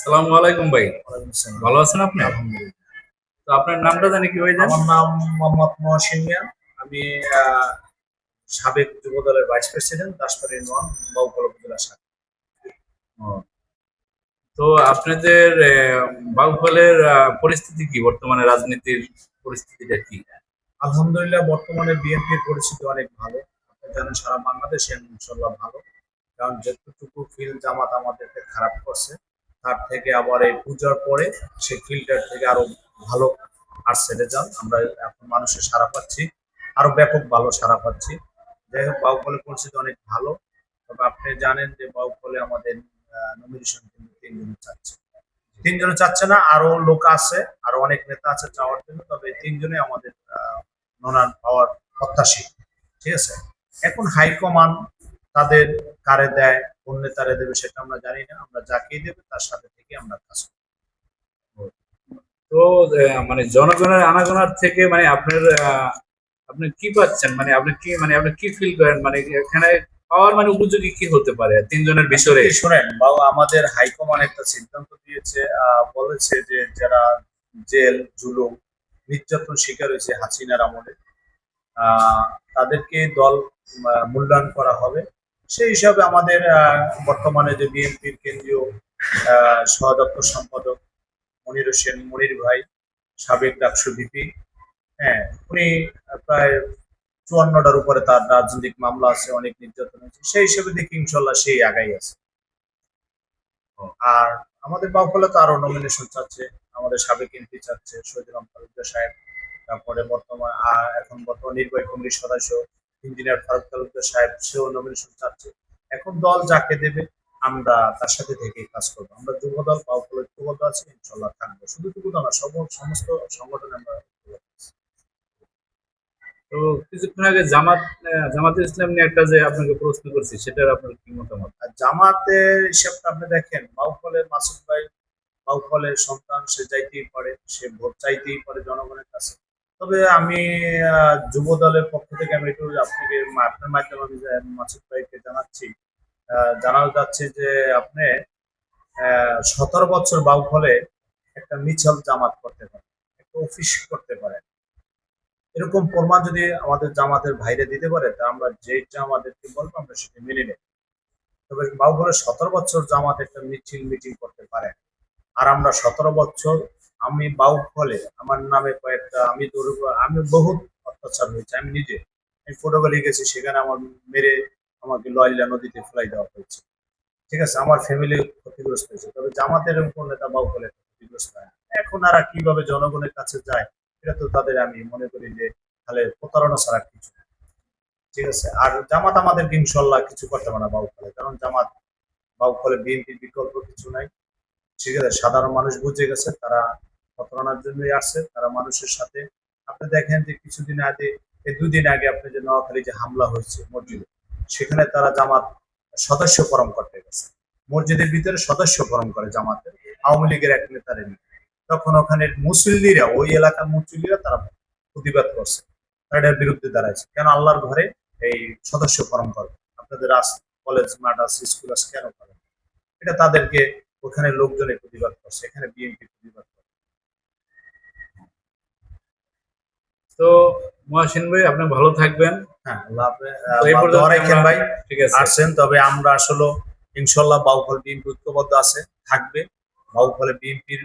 সালামু আলাইকুম ভাই। ওয়ালাইকুম আসসালাম। ভালো আছেন আপনি? আলহামদুলিল্লাহ। তো আপনার নামটা জানি কি ভাইজান? আমার নাম মোহাম্মদ মহসিন মিয়া। আমি সাবেক যুবদলের ভাইস প্রেসিডেন্ট দাসপাড়ি নন বাউফল উপজেলা শাখা। ও, তো আপনাদের বাউফলের পরিস্থিতি কি? বর্তমানে রাজনীতির পরিস্থিতিটা কি? আলহামদুলিল্লাহ বর্তমানে বিএনপির পরিস্থিতি অনেক ভালো। আপনি জানেন সারা বাংলাদেশে ইনশাল্লাহ ভালো। কারণ যতটুকু ফিল জামাত আমাদেরকে খারাপ করছে তার থেকে আবার এই পূজার পরে সেই ফিল্ডটার থেকে আরো ভালো আসছে রেজাল্ট। আমরা এখন মানুষের সাড়া পাচ্ছি, আরো ব্যাপক ভালো সাড়া পাচ্ছি। যাই হোক বাউফলের পরিস্থিতি অনেক ভালো। তবে আপনি জানেন যে বাউফলে আমাদের নমিনেশন কিন্তু তিনজনে চাচ্ছে। তিনজনে চাচ্ছে না, আরো লোক আছে, আরো অনেক নেতা আছে চাওয়ার জন্য। তবে তিনজনে আমাদের মনোনয়ন পাওয়ার প্রত্যাশী। ঠিক আছে, এখন হাইকমান্ড তাদের কারে দেয়, কোন নেতারে দেবে সেটা আমরা জানি না। আমরা যাকেই দেবে তার সাথে থেকে আমরা কাজ করব। তো মানে জনগণের আনাগোনার থেকে মানে আপনার আপনি কি পাচ্ছেন? মানে আপনি কি ফিল করেন? মানে এখানে পাওয়ার মানে উপযোগী কি হতে পারে তিনজনের ভিতরে? আসলে শোনেন বাবা, আমাদের হাইকমান্ড একটা সিদ্ধান্ত দিয়েছে, বলেছে যে যারা জেল জুলুম নির্যাতন শিকার হয়েছে হাসিনার আমলে, আহ, তাদেরকে দল মূল্যায়ন করা হবে। সেই হিসাবে আমাদের বর্তমানে যে বিএনপির কেন্দ্রীয় সহদপ্তর সম্পাদক মনির হোসেন মনির ভাই, সাবেক ডাকসু ভিপি, হ্যাঁ, উনি প্রায় 54টার উপরে তার রাজনৈতিক মামলা আছে, অনেক নির্যাতন হয়েছে। সেই হিসেবে দেখি ইনশাল্লাহ সেই আগাই আছে। আর আমাদের বাউফলে তো আরো নমিনেশন চাচ্ছে। আমাদের সাবেক এমপি চাচ্ছে শহীদুল তালুকদার সাহেব। তারপরে এখন বর্তমান নির্বাহী কমিটির সদস্য ইঞ্জিনিয়ার ফারুক তালুকদার সাহেব, সেও নমিনেশন চাচ্ছে। এখন দল যাকে দেবে আমরা তার সাথে থেকে কাজ করবো। আমরা যুবদল বাউফল ঐক্যবদ্ধ আছে, ইনশাল্লাহ থাকবো। শুধু যুবদল না, সমস্ত সংগঠনে আমরা ঐক্যবদ্ধ আছি। তো কিছুক্ষণ আগে জামাতে ইসলাম নিয়ে একটা যে আপনাকে প্রশ্ন করছি, সেটার আপনার কি মতামত? আর জামাতের হিসাবটা আপনি দেখেন, বাউফলের মাসুদ ভাই বাউফলের সন্তান, সে যাইতেই পারে, সে ভোট চাইতেই পারে জনগণের কাছে। তবে আমি যুব দলের পক্ষ থেকে আমি একটু আপনাকে আপনার মাধ্যমে আমি মাসুদ ভাইকে জানাচ্ছি, জানানো যাচ্ছে যে আপনি 17 বছর বাউফলে একটা মিছিল জামাত করতে পারেন, একটা অফিস করতে পারেন। এরকম প্রমাণ যদি আমাদের জামাতের ভাইরে দিতে পারে তা আমরা যেটা আমাদেরকে বলবো আমরা সেটা মেনে নেব। তবে বাউফলে 17 বছর জামাত একটা মিটিং করতে পারে। আর আমরা 17 বছর, আমি বাউফলে আমার নামে কয়েকটা, আমি বহুত অত্যাচার হয়েছে। আমি নিজে আমি ফটোগুলি গেছি, সেখানে আমার মেরে আমাকে লয়লা নদীতে ফেলাই দেওয়া হয়েছে। ঠিক আছে, আমার ফ্যামিলি ক্ষতিগ্রস্ত হয়েছে। তবে জামাতের কোন নেতা বাউফলে ক্ষতিগ্রস্ত হয় না। এখন আর কিভাবে জনগণের কাছে যায়, এটা তো তাদের আমি মনে করি যে তাহলে প্রতারণা ছাড়া কিছু না। ঠিক আছে, আর জামাত আমাদেরকে ইনশাল্লাহ কিছু করতে পারে না বাউফলে, কারণ জামাত বাউফলে বিএনপির বিকল্প কিছু নাই। ঠিক আছে, সাধারণ মানুষ বুঝে গেছে তারা প্রতারণার জন্যই আসছে, তারা মানুষের সাথে। আপনি দেখেন যে কিছুদিন আগে, এই 2 দিন আগে আপনি যে নোয়াখালী যে হামলা হয়েছে মসজিদে, সেখানে তারা জামাত সদস্য ফরম করতে গেছে। মসজিদের ভিতরে সদস্য ফরম করে জামাতের, আওয়ামী লীগের এক নেতার এনে। তখন ওখানে মুসল্লিরা, ওই এলাকার মুসল্লিরা তারা প্রতিবাদ করছে, তারা এটার বিরুদ্ধে দাঁড়াইছে। কেন আল্লাহর ঘরে এই সদস্য ফরম করে আপনাদের কলেজ মাঠ আছে, স্কুল আছে, কেন করেন? এটা তাদেরকে, ওখানে লোকজনের প্রতিবাদ করছে, এখানে বিএনপি প্রতিবাদ করে। তো মহাসিন ভাই, আপনি ভালো থাকবেন। হ্যাঁ, আল্লাহ হাফেজ। তো এই দোয়া পর্যন্ত রাখেন আমরা, ভাই। ঠিক আছে। আসছেন, তবে আমরা আসলে ইনশাল্লাহ বাউফল বিএনপি ঐক্যবদ্ধ আছে, থাকবে। বাউফলে বিএনপির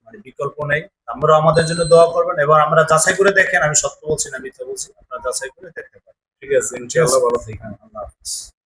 মানে বিকল্প নেই। আমরাও আমাদের জন্য দোয়া করবেন। এবার আমরা যাচাই করে দেখেন, আমি সত্য বলছি না মিথ্যা বলছি, আপনারা যাচাই করে দেখতে পারেন। ঠিক আছে, ঠিক আছে, ইনশাআল্লাহ ভালো থাকবেন। হ্যাঁ, আল্লাহ হাফেজ।